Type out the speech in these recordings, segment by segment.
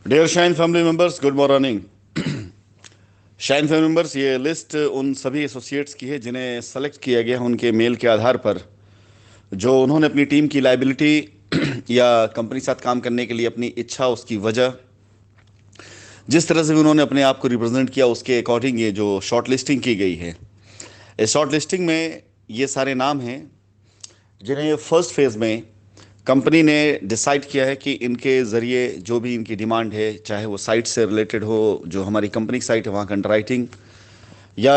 Dear Shine family members, good morning. Shine family members, ये list उन सभी associates की है जिन्हें सेलेक्ट किया गया है उनके मेल के आधार पर, जो उन्होंने अपनी टीम की लाइबिलिटी या कंपनी के साथ काम करने के लिए अपनी इच्छा, उसकी वजह, जिस तरह से भी उन्होंने अपने आप को रिप्रेजेंट किया, उसके अकॉर्डिंग ये जो शॉर्ट लिस्टिंग की गई है। इस शॉर्ट लिस्टिंग में ये सारे नाम हैं जिन्हें फर्स्ट फेज में कंपनी ने डिसाइड किया है कि इनके ज़रिए जो भी इनकी डिमांड है, चाहे वो साइट से रिलेटेड हो, जो हमारी कंपनी की साइट है वहाँ का अंडरराइटिंग, या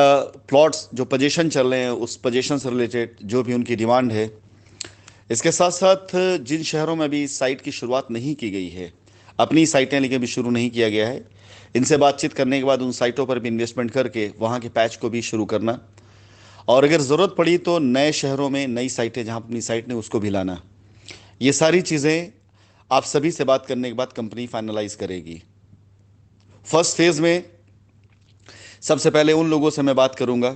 प्लॉट्स जो पोजीशन चल रहे हैं उस पोजीशन से रिलेटेड जो भी उनकी डिमांड है। इसके साथ साथ जिन शहरों में अभी साइट की शुरुआत नहीं की गई है, अपनी साइटें लेके भी शुरू नहीं किया गया है, इनसे बातचीत करने के बाद उन साइटों पर भी इन्वेस्टमेंट करके वहाँ के पैच को भी शुरू करना, और अगर ज़रूरत पड़ी तो नए शहरों में नई साइटें जहाँ अपनी साइट ने उसको भी लाना। ये सारी चीज़ें आप सभी से बात करने के बाद कंपनी फाइनलाइज करेगी। फर्स्ट फेज में सबसे पहले उन लोगों से मैं बात करूंगा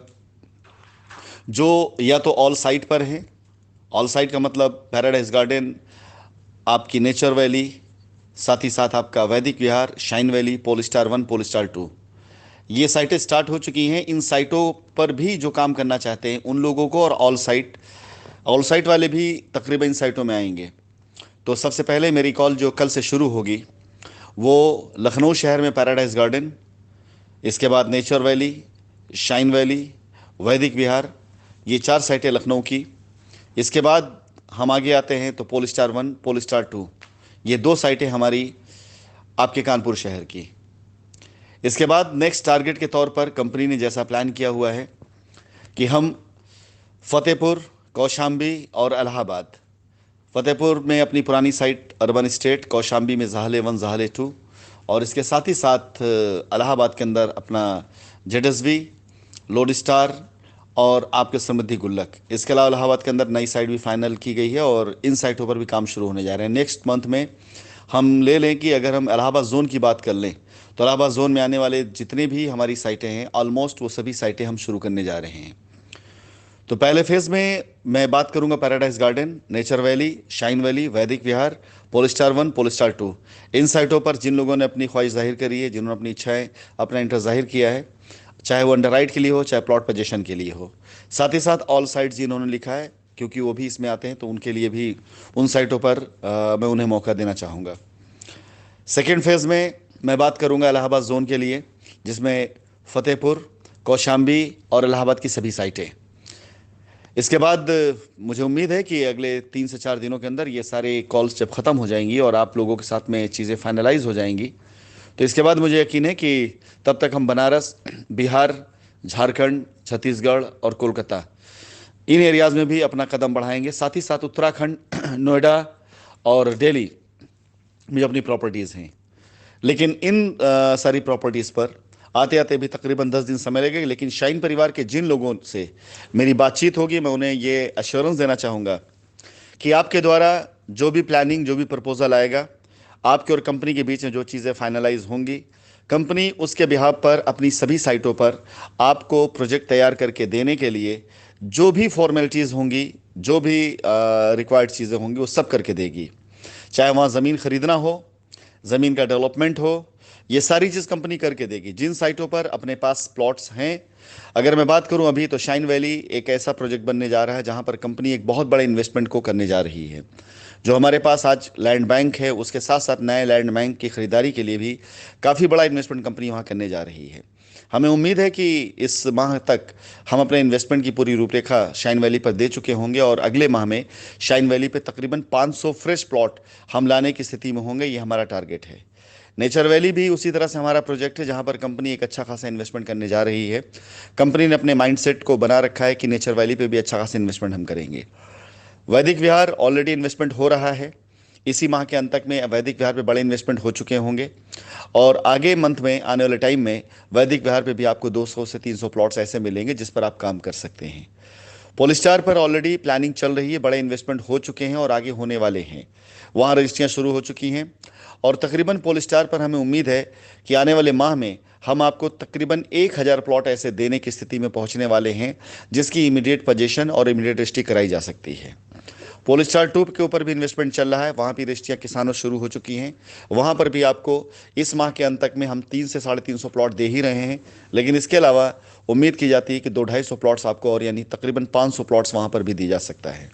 जो या तो ऑल साइट पर हैं। ऑल साइट का मतलब पैराडाइज गार्डन, आपकी नेचर वैली, साथ ही साथ आपका वैदिक विहार, शाइन वैली, पोलस्टार 1, पोलस्टार 2, ये साइटें स्टार्ट हो चुकी हैं। इन साइटों पर भी जो काम करना चाहते हैं उन लोगों को, और ऑल साइट वाले भी तकरीबन इन साइटों में आएंगे। तो सबसे पहले मेरी कॉल जो कल से शुरू होगी वो लखनऊ शहर में पैराडाइज गार्डन, इसके बाद नेचर वैली, शाइन वैली, वैदिक विहार, ये 4 साइटें लखनऊ की। इसके बाद हम आगे आते हैं तो पोलस्टार 1, पोलस्टार 2, ये 2 साइटें हमारी आपके कानपुर शहर की। इसके बाद नेक्स्ट टारगेट के तौर पर कंपनी ने जैसा प्लान किया हुआ है कि हम फतेहपुर, कौशाम्बी और इलाहाबाद, फतेहपुर में अपनी पुरानी साइट अर्बन स्टेट, कौशाम्बी में ज़ाहले 1, ज़ाहले 2, और इसके साथ ही साथ इलाहाबाद के अंदर अपना जेडएसवी, लोड स्टार और आपके समृद्धि गुल्लक। इसके अलावा इलाहाबाद के अंदर नई साइट भी फाइनल की गई है और इन साइटों पर भी काम शुरू होने जा रहे हैं। नेक्स्ट मंथ में हम ले लें कि अगर हम इलाहाबाद जोन की बात कर लें तो इलाहाबाद जोन में आने वाले जितने भी हमारी साइटें हैं, ऑलमोस्ट वो सभी साइटें हम शुरू करने जा रहे हैं। तो पहले फेज में मैं बात करूंगा paradise garden, nature valley, shine valley, वैदिक विहार, पोलस्टार 1, पोलस्टार 2, इन साइटों पर जिन लोगों ने अपनी ख्वाहिश जाहिर करी है, जिन्होंने अपनी इच्छाएं, अपना इंटरेस्ट जाहिर किया है, चाहे वो अंडरराइट के लिए हो, चाहे प्लॉट पोजीशन के लिए हो, साथ ही साथ ऑल साइट्स जिन्होंने लिखा है क्योंकि वो भी इसमें आते हैं, तो उनके लिए भी उन साइटों पर मैं उन्हें मौका देना चाहूँगा। सेकेंड फेज में मैं बात करूंगा इलाहाबाद जोन के लिए, जिसमें फतेहपुर, कौशाम्बी और इलाहाबाद की सभी साइटें। इसके बाद मुझे उम्मीद है कि अगले 3 से 4 दिनों के अंदर ये सारे कॉल्स जब ख़त्म हो जाएंगी और आप लोगों के साथ में चीज़ें फाइनलाइज हो जाएंगी, तो इसके बाद मुझे यकीन है कि तब तक हम बनारस, बिहार, झारखंड, छत्तीसगढ़ और कोलकाता, इन एरियाज़ में भी अपना कदम बढ़ाएंगे। साथ ही साथ उत्तराखंड, नोएडा और दिल्ली में अपनी प्रॉपर्टीज़ हैं। लेकिन इन सारी प्रॉपर्टीज़ पर आते आते भी तकरीबन 10 दिन समय लगेगा। लेकिन शाइन परिवार के जिन लोगों से मेरी बातचीत होगी, मैं उन्हें ये अश्योरेंस देना चाहूँगा कि आपके द्वारा जो भी प्लानिंग, जो भी प्रपोजल आएगा, आपके और कंपनी के बीच में जो चीज़ें फाइनलाइज होंगी, कंपनी उसके बिहाफ पर अपनी सभी साइटों पर आपको प्रोजेक्ट तैयार करके देने के लिए जो भी फॉर्मेलिटीज़ होंगी, जो भी रिक्वायर्ड चीज़ें होंगी, वो सब करके देगी। चाहे वहाँ ज़मीन खरीदना हो, ज़मीन का डेवलपमेंट हो, ये सारी चीज़ कंपनी करके देगी। जिन साइटों पर अपने पास प्लॉट्स हैं, अगर मैं बात करूं अभी, तो शाइन वैली एक ऐसा प्रोजेक्ट बनने जा रहा है जहां पर कंपनी एक बहुत बड़े इन्वेस्टमेंट को करने जा रही है। जो हमारे पास आज लैंड बैंक है, उसके साथ साथ नए लैंड बैंक की खरीदारी के लिए भी काफ़ी बड़ा इन्वेस्टमेंट कंपनी वहाँ करने जा रही है। हमें उम्मीद है कि इस माह तक हम अपने इन्वेस्टमेंट की पूरी रूपरेखा शाइन वैली पर दे चुके होंगे और अगले माह में शाइन वैली पे तकरीबन 500 फ्रेश प्लॉट हम लाने की स्थिति में होंगे। ये हमारा टारगेट है। नेचर वैली भी उसी तरह से हमारा प्रोजेक्ट है जहां पर कंपनी एक अच्छा खासा इन्वेस्टमेंट करने जा रही है। कंपनी ने अपने माइंडसेट को बना रखा है कि नेचर वैली पे भी अच्छा खासा इन्वेस्टमेंट हम करेंगे। वैदिक विहार ऑलरेडी इन्वेस्टमेंट हो रहा है। इसी माह के अंत तक में वैदिक विहार पे बड़े इन्वेस्टमेंट हो चुके होंगे और आगे मंथ में, आने वाले टाइम में वैदिक विहार पे भी आपको 200 से 300 प्लॉट्स ऐसे मिलेंगे जिस पर आप काम कर सकते हैं। पोलिस्टार पर ऑलरेडी प्लानिंग चल रही है, बड़े इन्वेस्टमेंट हो चुके हैं और आगे होने वाले हैं। वहाँ रजिस्ट्रियाँ शुरू हो चुकी हैं और तकरीबन पोलिस्टार पर हमें उम्मीद है कि आने वाले माह में हम आपको तकरीबन 1000 प्लॉट ऐसे देने की स्थिति में पहुंचने वाले हैं जिसकी इमीडिएट पोजीशन और इमीडिएट रजिस्ट्री कराई जा सकती है। पोलिस्टार 2 के ऊपर भी इन्वेस्टमेंट चल रहा है, वहाँ भी रजिस्ट्रियाँ किसानों शुरू हो चुकी हैं। वहाँ पर भी आपको इस माह के अंत तक में हम 300 से 350 प्लॉट दे ही रहे हैं, लेकिन इसके अलावा उम्मीद की जाती है कि 200-250 प्लॉट्स आपको और यानी तकरीबन 500 प्लॉट्स वहाँ पर भी दी जा सकता है।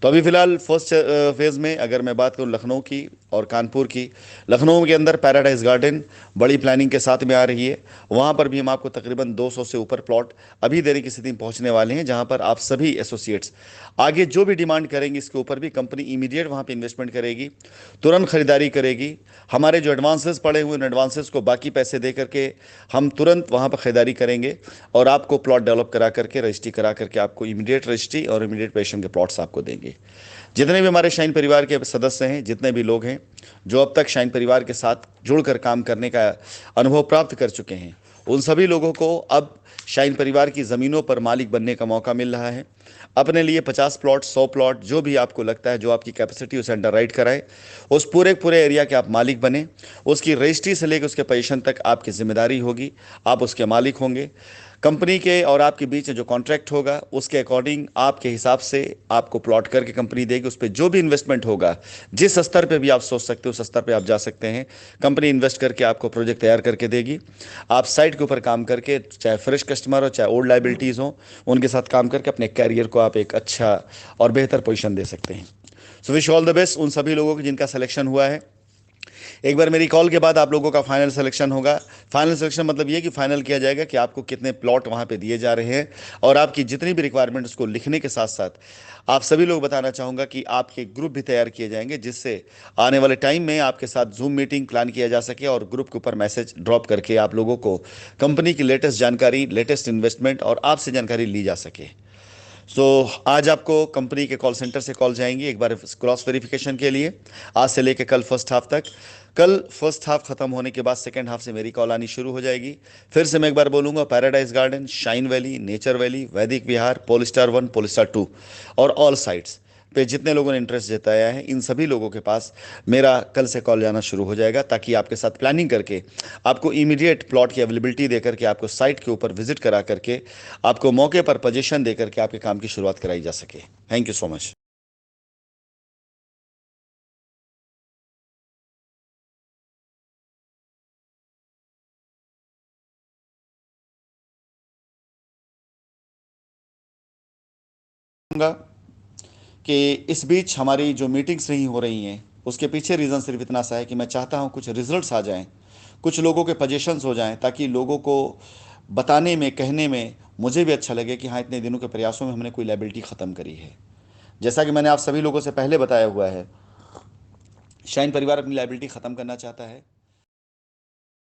तो अभी फ़िलहाल फर्स्ट फेज़ में अगर मैं बात करूं लखनऊ की और कानपुर की, लखनऊ के अंदर पैराडाइज गार्डन बड़ी प्लानिंग के साथ में आ रही है। वहां पर भी हम आपको तकरीबन 200 से ऊपर प्लॉट अभी देने की स्थिति में पहुंचने वाले हैं, जहां पर आप सभी एसोसिएट्स आगे जो भी डिमांड करेंगे इसके ऊपर भी कंपनी इमीडिएट वहां पे इन्वेस्टमेंट करेगी, तुरंत खरीदारी करेगी। हमारे जो एडवांसेस पड़े हुए उन एडवांसेस को बाकी पैसे दे करके हम तुरंत वहां पर खरीदारी करेंगे और आपको प्लॉट डेवलप करा करके रजिस्ट्री करा करके आपको इमीडिएट रजिस्ट्री और इमीडिएट पोजीशन के प्लॉट्स आपको देंगे। जितने भी हमारे शाइन परिवार के सदस्य हैं, जितने भी लोग हैं जो अब तक शाइन परिवार के साथ जुड़कर काम करने का अनुभव प्राप्त कर चुके हैं, उन सभी लोगों को अब शाइन परिवार की ज़मीनों पर मालिक बनने का मौका मिल रहा है। अपने लिए 50 प्लॉट, 100 प्लॉट, जो भी आपको लगता है, जो आपकी कैपेसिटी उसे अंडर राइट कराए, उस पूरे पूरे एरिया के आप मालिक बने। उसकी रजिस्ट्री से लेकर उसके पोजीशन तक आपकी जिम्मेदारी होगी, आप उसके मालिक होंगे। कंपनी के और आपके बीच में जो कॉन्ट्रैक्ट होगा उसके अकॉर्डिंग आपके हिसाब से आपको प्लॉट करके कंपनी देगी। उस पर जो भी इन्वेस्टमेंट होगा, जिस स्तर पे भी आप सोच सकते हो उस स्तर पे आप जा सकते हैं। कंपनी इन्वेस्ट करके आपको प्रोजेक्ट तैयार करके देगी। आप साइट के ऊपर काम करके, चाहे फ्रेश कस्टमर हो चाहे ओल्ड लाइबिलिटीज़ हो, उनके साथ काम करके अपने कैरियर को आप एक अच्छा और बेहतर पोजीशन दे सकते हैं। So wish all the best उन सभी लोगों को जिनका सिलेक्शन हुआ है। एक बार मेरी कॉल के बाद आप लोगों का फाइनल सिलेक्शन होगा। फाइनल सिलेक्शन मतलब ये कि फाइनल किया जाएगा कि आपको कितने प्लॉट वहाँ पे दिए जा रहे हैं, और आपकी जितनी भी रिक्वायरमेंट उसको लिखने के साथ साथ आप सभी लोग बताना चाहूँगा कि आपके ग्रुप भी तैयार किए जाएंगे, जिससे आने वाले टाइम में आपके साथ जूम मीटिंग प्लान किया जा सके और ग्रुप के ऊपर मैसेज ड्रॉप करके आप लोगों को कंपनी की लेटेस्ट जानकारी, लेटेस्ट इन्वेस्टमेंट और आपसे जानकारी ली जा सके। आज आपको कंपनी के कॉल सेंटर से कॉल जाएंगी एक बार क्रॉस वेरिफिकेशन के लिए, आज से लेकर कल फर्स्ट हाफ तक। कल फर्स्ट हाफ खत्म होने के बाद सेकेंड हाफ से मेरी कॉल आनी शुरू हो जाएगी। फिर से मैं एक बार बोलूँगा, paradise garden, shine valley, nature valley, वैदिक विहार, पोलिस्टार 1, पोलिस्टार 2 और ऑल साइट्स पे जितने लोगों ने इंटरेस्ट जताया है, इन सभी लोगों के पास मेरा कल से कॉल जाना शुरू हो जाएगा, ताकि आपके साथ प्लानिंग करके आपको इमीडिएट प्लॉट की अवेलेबिलिटी दे करके, आपको साइट के ऊपर विजिट करा करके, आपको मौके पर पोजीशन दे करके आपके काम की शुरुआत कराई जा सके। Thank you so much. कि इस बीच हमारी जो मीटिंग्स नहीं हो रही हैं उसके पीछे रीज़न सिर्फ इतना सा है कि मैं चाहता हूं कुछ रिजल्ट्स आ जाएं, कुछ लोगों के पोजीशंस हो जाएं, ताकि लोगों को बताने में, कहने में मुझे भी अच्छा लगे कि हाँ, इतने दिनों के प्रयासों में हमने कोई लायबिलिटी ख़त्म करी है। जैसा कि मैंने आप सभी लोगों से पहले बताया हुआ है, शाइन परिवार अपनी लायबिलिटी ख़त्म करना चाहता है।